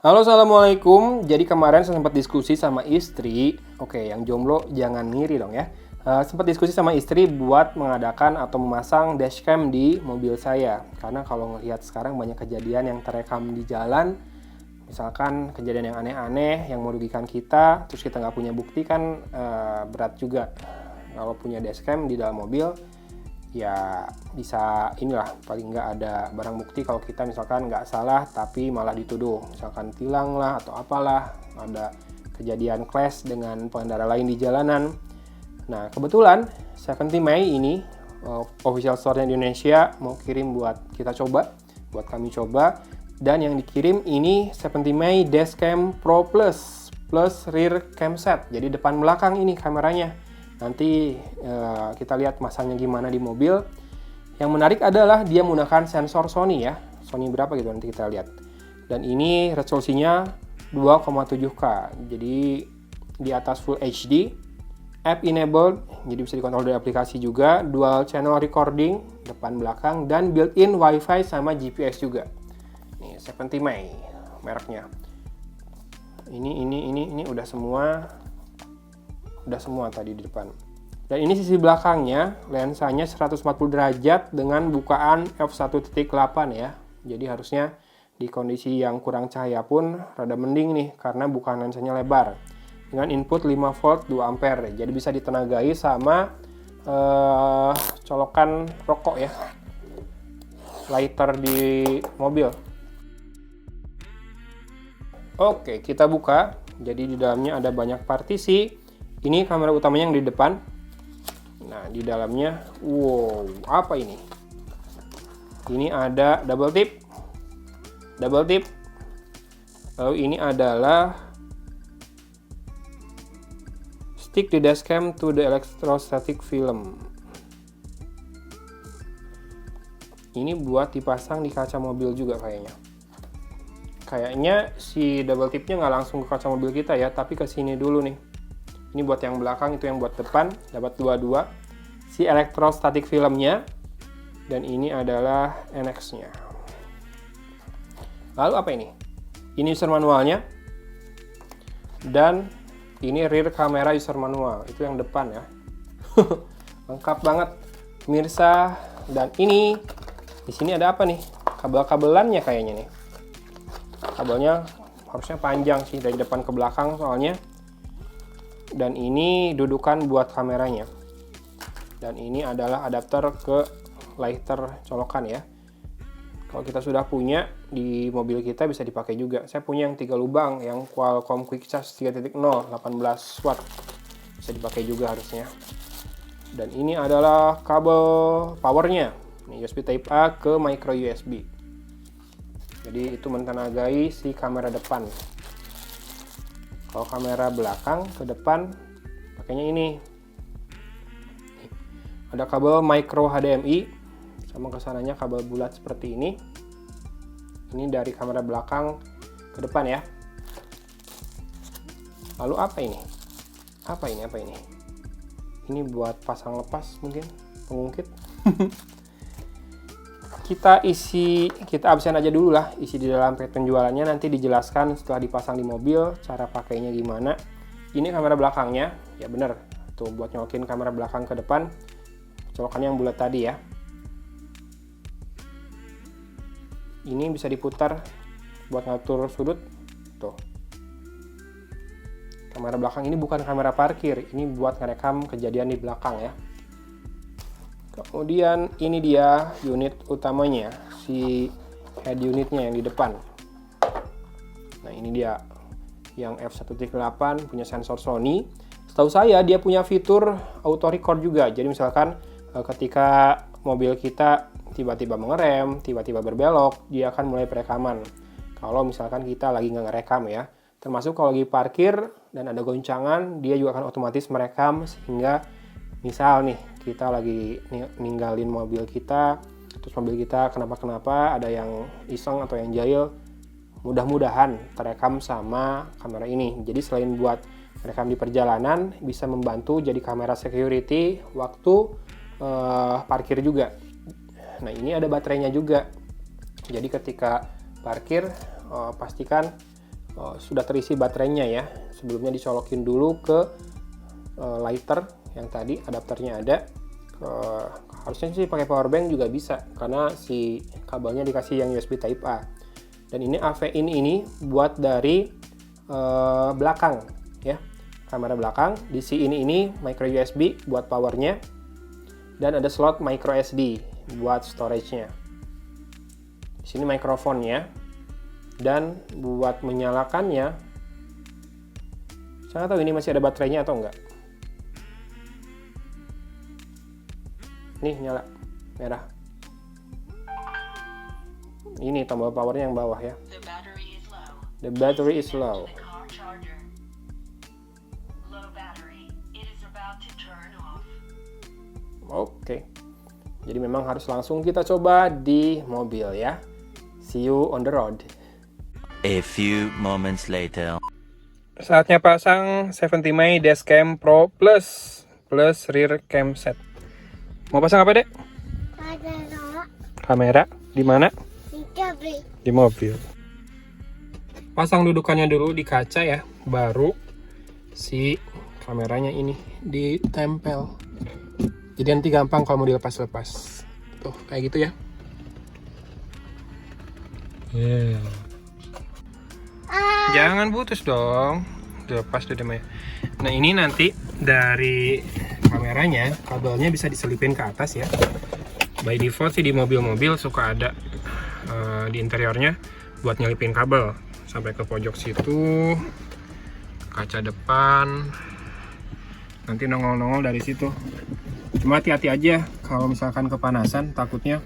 Halo, assalamualaikum. Jadi kemarin saya sempat diskusi sama istri. Oke, yang jomblo jangan ngiri dong ya. Sempat diskusi sama istri buat mengadakan atau memasang dashcam di mobil saya. Karena kalau ngelihat sekarang banyak kejadian yang terekam di jalan. Misalkan kejadian yang aneh-aneh, yang merugikan kita, terus kita nggak punya bukti kan berat juga. Kalau punya dashcam di dalam mobil, ya bisa inilah paling nggak ada barang bukti kalau kita misalkan nggak salah tapi malah dituduh misalkan tilang lah atau apalah, ada kejadian clash dengan pengendara lain di jalanan. Nah kebetulan 70 Mei ini official store Indonesia mau kirim buat kita coba, buat kami coba, dan yang dikirim ini 70 Mei Dashcam Pro Plus rear cam set, jadi depan belakang ini kameranya. Nanti kita lihat masangnya gimana di mobil. Yang menarik adalah dia menggunakan sensor Sony ya. Sony berapa gitu nanti kita lihat. Dan ini resolusinya 2,7K. Jadi di atas Full HD. App enabled, jadi bisa dikontrol dari aplikasi juga. Dual channel recording, depan belakang. Dan built-in Wi-Fi sama GPS juga. Nih 70 Mei mereknya. Ini udah semua tadi di depan. Dan ini sisi belakangnya, lensanya 140 derajat dengan bukaan f1.8 ya. Jadi harusnya di kondisi yang kurang cahaya pun rada mending nih karena bukaan lensanya lebar. Dengan input 5 volt 2 ampere. Jadi bisa ditenagai sama colokan rokok ya. Lighter di mobil. Oke, kita buka. Jadi di dalamnya ada banyak partisi. Ini kamera utamanya yang di depan. Nah, di dalamnya, wow, apa ini? Ini ada double tip. Lalu ini adalah stick the dashcam to the electrostatic film. Ini buat dipasang di kaca mobil juga kayaknya. Kayaknya si double tipnya nggak langsung ke kaca mobil kita ya, tapi ke sini dulu nih. Ini buat yang belakang, itu yang buat depan, dapat dua-dua. Si electrostatic filmnya, dan ini adalah NX-nya. Lalu apa ini? Ini user manualnya, dan ini rear camera user manual, itu yang depan ya. Lengkap banget, pemirsa. Dan ini, di sini ada apa nih? Kabel-kabelannya kayaknya nih. Kabelnya harusnya panjang sih dari depan ke belakang soalnya. Dan ini dudukan buat kameranya. Dan ini adalah adapter ke lighter colokan ya. Kalau kita sudah punya di mobil kita bisa dipakai juga. Saya punya yang 3 lubang, yang Qualcomm Quick Charge 3.0 18 watt. Bisa dipakai juga harusnya. Dan ini adalah kabel powernya. Ini USB Type A ke micro USB. Jadi itu mentenagai si kamera depan. Kalau kamera belakang ke depan pakainya ini. Ada kabel micro HDMI sama kesananya kabel bulat seperti ini. Ini dari kamera belakang ke depan ya. Lalu apa ini? Apa ini? Ini buat pasang lepas mungkin, pengungkit. Kita absen aja dulu lah, isi di dalam paket penjualannya, nanti dijelaskan setelah dipasang di mobil cara pakainya gimana. Ini kamera belakangnya, ya bener tuh buat nyolokin kamera belakang ke depan, colokannya yang bulat tadi ya. Ini bisa diputar buat ngatur sudut tuh. Kamera belakang ini bukan kamera parkir, ini buat ngerekam kejadian di belakang ya. Kemudian ini dia unit utamanya, si head unitnya yang di depan. Nah ini dia yang f1.8 punya sensor Sony. Setahu saya dia punya fitur auto record juga. Jadi misalkan ketika mobil kita tiba-tiba mengerem, tiba-tiba berbelok, dia akan mulai perekaman. Kalau misalkan kita lagi nggak ngerekam ya. Termasuk kalau lagi parkir dan ada goncangan, dia juga akan otomatis merekam sehingga misal nih kita lagi ninggalin mobil kita, terus mobil kita kenapa-kenapa, ada yang iseng atau yang jahil, mudah-mudahan terekam sama kamera ini. Jadi selain buat merekam di perjalanan, bisa membantu jadi kamera security waktu parkir juga. Nah ini ada baterainya juga. Jadi ketika parkir pastikan sudah terisi baterainya ya. Sebelumnya dicolokin dulu ke lighter yang tadi, adapternya ada. Harusnya sih pakai power bank juga bisa karena si kabelnya dikasih yang USB Type A. Dan ini AV ini buat dari belakang ya, kamera belakang. Di sini ini micro USB buat powernya, dan ada slot micro SD buat storage-nya. Di sini mikrofonnya, dan buat menyalakannya, saya nggak tahu ini masih ada baterainya atau enggak. Nih nyala merah. Ini tombol powernya yang bawah ya. The battery is low. Oke. Jadi memang harus langsung kita coba di mobil ya. See you on the road. A few moments later. Saatnya pasang 70 May Dashcam Pro Plus rear cam set. Mau pasang apa, Dek? Kamera. Di mana? Di mobil. Pasang dudukannya dulu di kaca ya, baru si kameranya ini ditempel. Jadi nanti gampang kalau mau dilepas-lepas. Tuh, kayak gitu ya. Jangan putus dong. Dilepas deh Maya. Nah, ini nanti dari kameranya, kabelnya bisa diselipin ke atas ya. By default sih di mobil-mobil suka ada di interiornya buat nyelipin kabel sampai ke pojok situ, kaca depan, nanti nongol-nongol dari situ. Cuma hati-hati aja kalau misalkan kepanasan, takutnya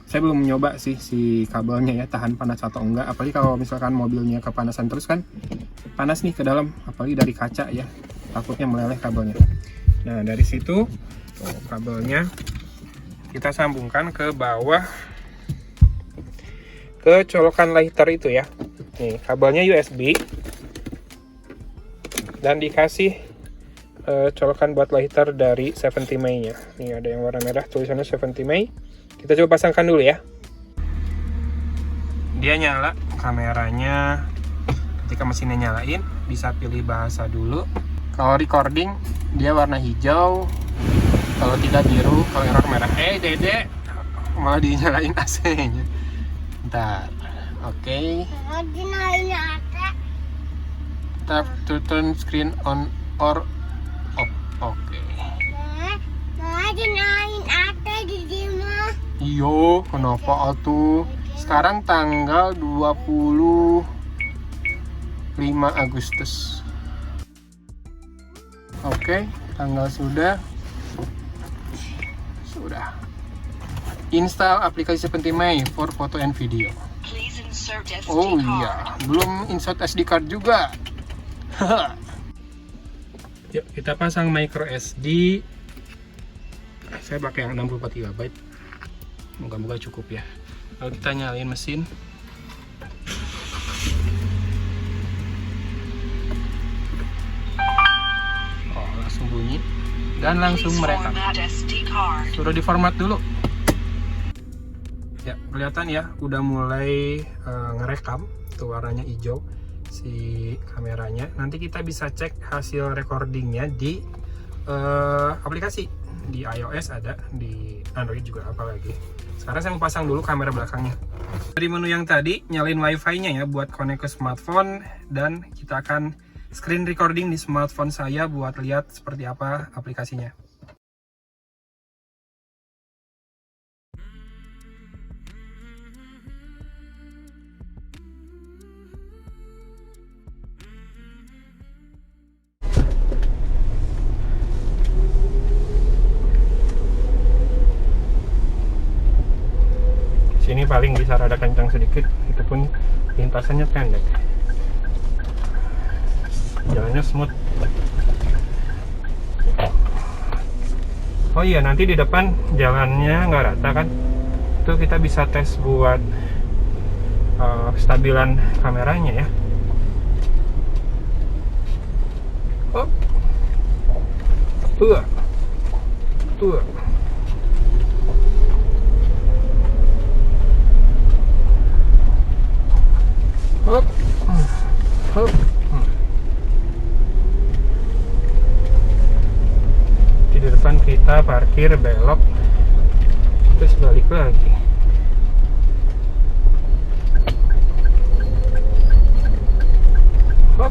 saya belum nyoba sih si kabelnya ya tahan panas atau enggak. Apalagi kalau misalkan mobilnya kepanasan terus kan panas nih ke dalam, apalagi dari kaca ya, takutnya meleleh kabelnya. Nah dari situ tuh, kabelnya kita sambungkan ke bawah ke colokan lighter itu ya. Nih kabelnya USB dan dikasih colokan buat lighter dari 70 May nya. Nih ada yang warna merah tulisannya 70 May. Kita coba pasangkan dulu ya. Dia nyala kameranya. Ketika mesinnya nyalain bisa pilih bahasa dulu. Kalau recording dia warna hijau, kalau tidak biru, kalau error merah. Dede malah dinyalain AC-nya. Bentar. Oke. Tap to turn screen on or off. Oke. Iyo, kenapa atuh? Sekarang tanggal 25 Agustus. Oke, tanggal sudah. Install aplikasi 70 May for photo and video. Oh iya, belum insert SD card juga. Yuk kita pasang micro SD. Saya pakai yang 64 GB. Moga-moga cukup ya. Lalu kita nyalain mesin. Oh, langsung bunyi dan langsung merekam. Suruh di format dulu. Ya, kelihatan ya, udah mulai ngerekam. Tuh warnanya hijau si kameranya. Nanti kita bisa cek hasil recordingnya di aplikasi. Di iOS ada, di Android juga apalagi. Sekarang saya mau pasang dulu kamera belakangnya. Dari menu yang tadi, nyalain wifi-nya ya buat connect ke smartphone. Dan kita akan screen recording di smartphone saya buat lihat seperti apa aplikasinya. Sini paling bisa rada kencang sedikit, itu pun lintasannya pendek, jalannya smooth. Oh iya, nanti di depan jalannya nggak rata kan, itu kita bisa tes buat kestabilan kameranya ya. Oh, tuh. Hup. Di depan kita parkir belok, terus balik lagi. Hop.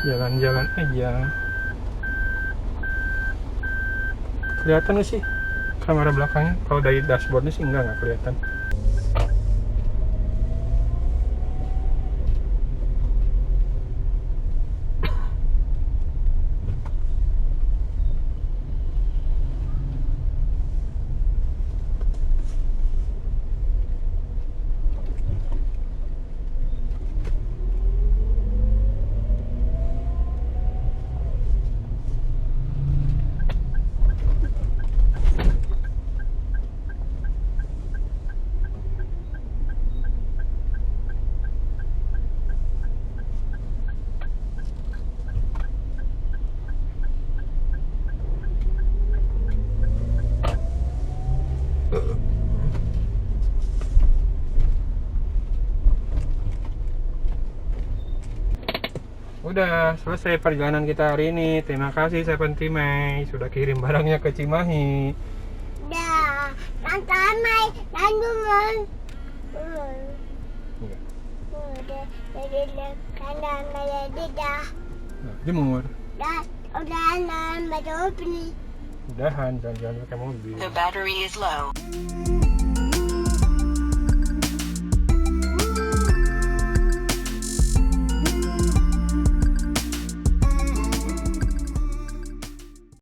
Jalan-jalan aja. Kelihatan nggak sih kamera belakangnya? Kalau dari dashboardnya sih nggak kelihatan. Udah selesai perjalanan kita hari ini. Terima kasih 70 Mei sudah kirim barangnya ke Cimahi. Dah, Tante Mai, dan Duman. Udah, kandang dah. Nah, jemur. Udah, baca opening. Udahan, jangan pakai mobil. The battery is low.